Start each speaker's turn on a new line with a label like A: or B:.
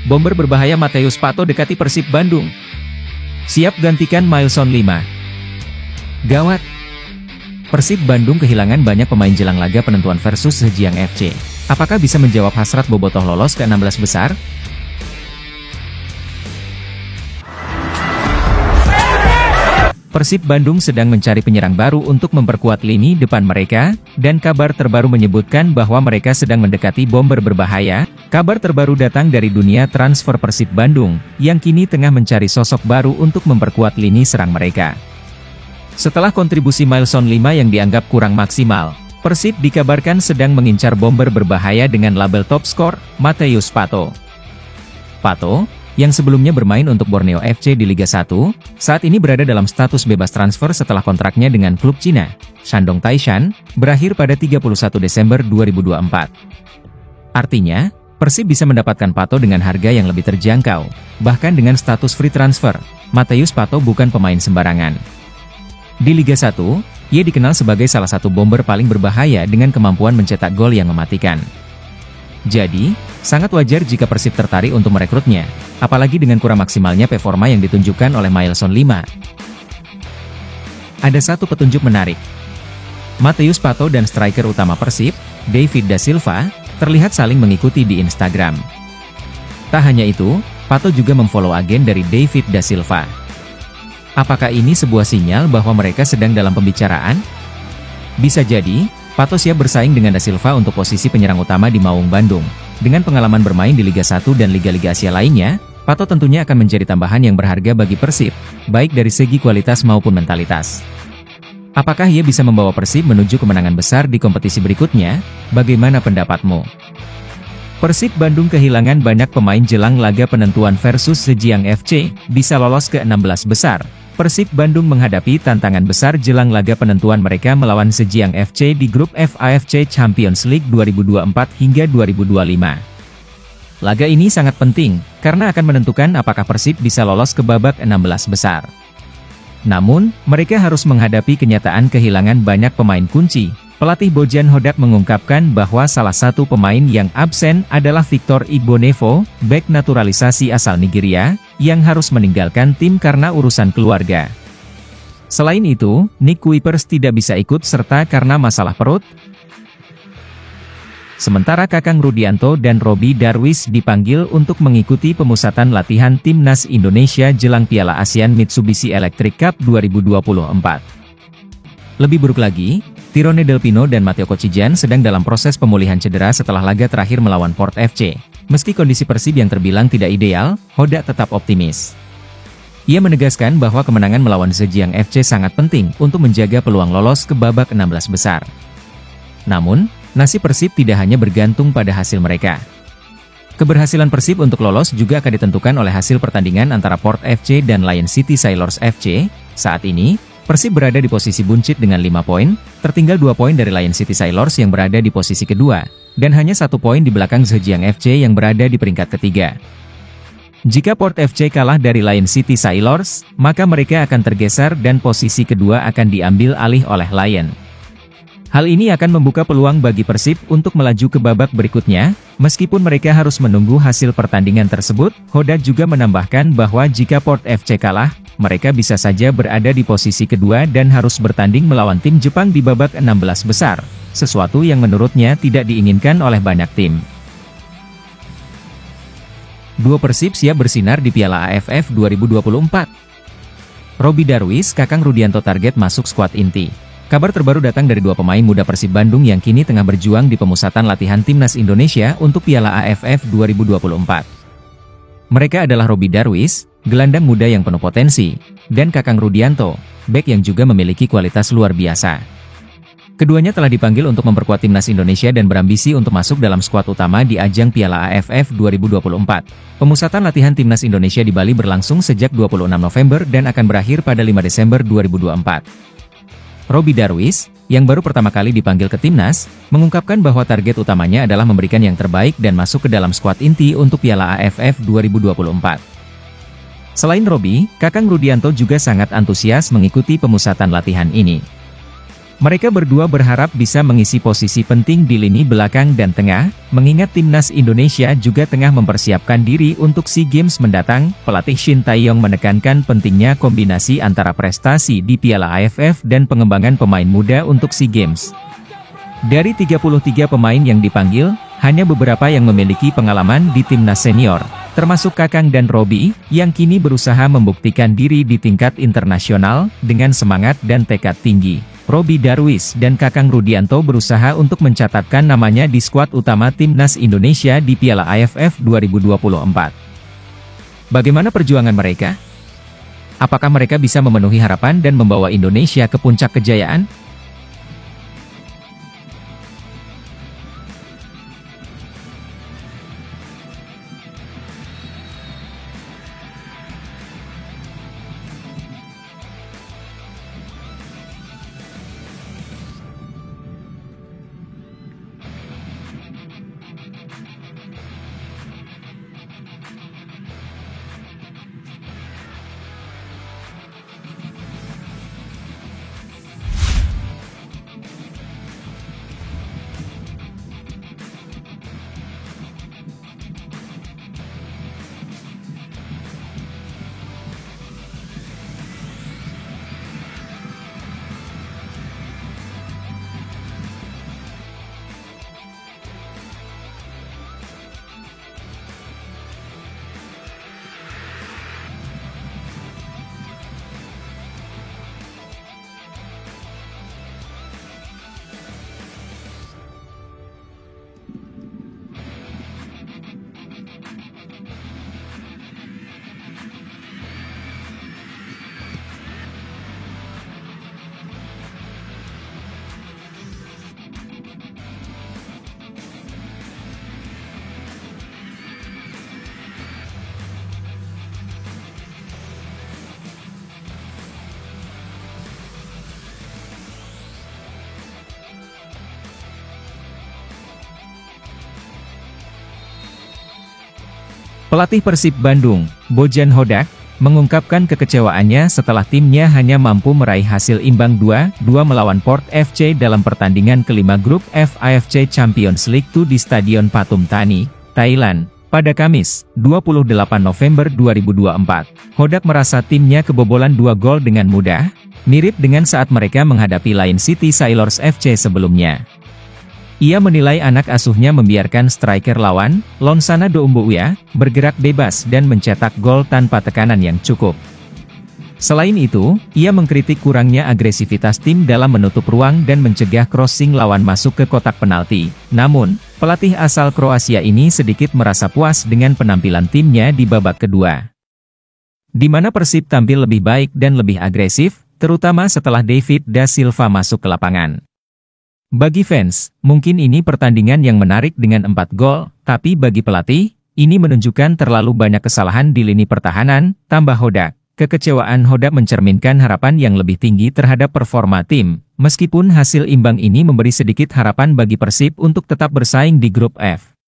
A: Bomber berbahaya Matheus Pato dekati Persib Bandung. Siap gantikan Milson 5. Gawat. Persib Bandung kehilangan banyak pemain jelang laga penentuan versus Zhejiang FC. Apakah bisa menjawab hasrat Bobotoh lolos ke 16 besar? Persib Bandung sedang mencari penyerang baru untuk memperkuat lini depan mereka, dan kabar terbaru menyebutkan bahwa mereka sedang mendekati bomber berbahaya. Kabar terbaru datang dari dunia transfer Persib Bandung, yang kini tengah mencari sosok baru untuk memperkuat lini serang mereka. Setelah kontribusi Milson 5 yang dianggap kurang maksimal, Persib dikabarkan sedang mengincar bomber berbahaya dengan label top skor, Matheus Pato. Pato, yang sebelumnya bermain untuk Borneo FC di Liga 1, saat ini berada dalam status bebas transfer setelah kontraknya dengan klub Cina, Shandong Taishan, berakhir pada 31 Desember 2024. Artinya, Persib bisa mendapatkan Pato dengan harga yang lebih terjangkau, bahkan dengan status free transfer. Matheus Pato bukan pemain sembarangan. Di Liga 1, ia dikenal sebagai salah satu bomber paling berbahaya dengan kemampuan mencetak gol yang mematikan. Jadi, sangat wajar jika Persib tertarik untuk merekrutnya, apalagi dengan kurang maksimalnya performa yang ditunjukkan oleh Milson 5. Ada satu petunjuk menarik. Matheus Pato dan striker utama Persib, David Da Silva, terlihat saling mengikuti di Instagram. Tak hanya itu, Pato juga memfollow agen dari David Da Silva. Apakah ini sebuah sinyal bahwa mereka sedang dalam pembicaraan? Bisa jadi, Pato siap bersaing dengan Da Silva untuk posisi penyerang utama di Maung Bandung. Dengan pengalaman bermain di Liga 1 dan Liga-Liga Asia lainnya, Pato tentunya akan menjadi tambahan yang berharga bagi Persib, baik dari segi kualitas maupun mentalitas. Apakah ia bisa membawa Persib menuju kemenangan besar di kompetisi berikutnya? Bagaimana pendapatmu? Persib Bandung kehilangan banyak pemain jelang laga penentuan versus Zhejiang FC, bisa lolos ke 16 besar. Persib Bandung menghadapi tantangan besar jelang laga penentuan mereka melawan Zhejiang FC di grup F AFC Champions League 2024 hingga 2025. Laga ini sangat penting, karena akan menentukan apakah Persib bisa lolos ke babak 16 besar. Namun, mereka harus menghadapi kenyataan kehilangan banyak pemain kunci. Pelatih Bojan Hodak mengungkapkan bahwa salah satu pemain yang absen adalah Victor Igbonevo, bek naturalisasi asal Nigeria, yang harus meninggalkan tim karena urusan keluarga. Selain itu, Nick Kuipers tidak bisa ikut serta karena masalah perut. Sementara Kakang Rudianto dan Robby Darwish dipanggil untuk mengikuti pemusatan latihan Timnas Indonesia jelang Piala ASEAN Mitsubishi Electric Cup 2024. Lebih buruk lagi, Tirone Del Pino dan Matteo Kocijan sedang dalam proses pemulihan cedera setelah laga terakhir melawan Port FC. Meski kondisi Persib yang terbilang tidak ideal, Hodak tetap optimis. Ia menegaskan bahwa kemenangan melawan Zhejiang FC sangat penting untuk menjaga peluang lolos ke babak 16 besar. Namun, nasib Persib tidak hanya bergantung pada hasil mereka. Keberhasilan Persib untuk lolos juga akan ditentukan oleh hasil pertandingan antara Port FC dan Lion City Sailors FC. Saat ini, Persib berada di posisi buncit dengan 5 poin, tertinggal 2 poin dari Lion City Sailors yang berada di posisi kedua, dan hanya 1 poin di belakang Zhejiang FC yang berada di peringkat ketiga. Jika Port FC kalah dari Lion City Sailors, maka mereka akan tergeser dan posisi kedua akan diambil alih oleh Lion. Hal ini akan membuka peluang bagi Persib untuk melaju ke babak berikutnya, meskipun mereka harus menunggu hasil pertandingan tersebut. Hodak juga menambahkan bahwa jika Port FC kalah, mereka bisa saja berada di posisi kedua dan harus bertanding melawan tim Jepang di babak 16 besar, sesuatu yang menurutnya tidak diinginkan oleh banyak tim. Duo Persib siap bersinar di Piala AFF 2024. Robby Darwish, Kakang Rudianto target masuk skuad inti. Kabar terbaru datang dari dua pemain muda Persib Bandung yang kini tengah berjuang di pemusatan latihan Timnas Indonesia untuk Piala AFF 2024. Mereka adalah Robby Darwish, gelandang muda yang penuh potensi, dan Kakang Rudianto, bek yang juga memiliki kualitas luar biasa. Keduanya telah dipanggil untuk memperkuat Timnas Indonesia dan berambisi untuk masuk dalam skuad utama di ajang Piala AFF 2024. Pemusatan latihan Timnas Indonesia di Bali berlangsung sejak 26 November dan akan berakhir pada 5 Desember 2024. Robby Darwish, yang baru pertama kali dipanggil ke Timnas, mengungkapkan bahwa target utamanya adalah memberikan yang terbaik dan masuk ke dalam skuad inti untuk Piala AFF 2024. Selain Robby, Kakang Rudianto juga sangat antusias mengikuti pemusatan latihan ini. Mereka berdua berharap bisa mengisi posisi penting di lini belakang dan tengah, mengingat timnas Indonesia juga tengah mempersiapkan diri untuk SEA Games mendatang. Pelatih Shin Tae-yong menekankan pentingnya kombinasi antara prestasi di Piala AFF dan pengembangan pemain muda untuk SEA Games. Dari 33 pemain yang dipanggil, hanya beberapa yang memiliki pengalaman di timnas senior, termasuk Kakang dan Robi, yang kini berusaha membuktikan diri di tingkat internasional, dengan semangat dan tekad tinggi. Robi Darwis dan Kakang Rudianto berusaha untuk mencatatkan namanya di skuad utama timnas Indonesia di Piala AFF 2024. Bagaimana perjuangan mereka? Apakah mereka bisa memenuhi harapan dan membawa Indonesia ke puncak kejayaan? Pelatih Persib Bandung, Bojan Hodak, mengungkapkan kekecewaannya setelah timnya hanya mampu meraih hasil imbang 2-2 melawan Port FC dalam pertandingan kelima grup F AFC Champions League 2 di Stadion Pathum Thani, Thailand, pada Kamis, 28 November 2024. Hodak merasa timnya kebobolan 2 gol dengan mudah, mirip dengan saat mereka menghadapi Lion City Sailors FC sebelumnya. Ia menilai anak asuhnya membiarkan striker lawan, Lonsana Doumbouya, bergerak bebas dan mencetak gol tanpa tekanan yang cukup. Selain itu, ia mengkritik kurangnya agresivitas tim dalam menutup ruang dan mencegah crossing lawan masuk ke kotak penalti. Namun, pelatih asal Kroasia ini sedikit merasa puas dengan penampilan timnya di babak kedua, di mana Persib tampil lebih baik dan lebih agresif, terutama setelah David da Silva masuk ke lapangan. Bagi fans, mungkin ini pertandingan yang menarik dengan 4 gol, tapi bagi pelatih, ini menunjukkan terlalu banyak kesalahan di lini pertahanan, tambah Hodak. Kekecewaan Hodak mencerminkan harapan yang lebih tinggi terhadap performa tim, meskipun hasil imbang ini memberi sedikit harapan bagi Persib untuk tetap bersaing di grup F.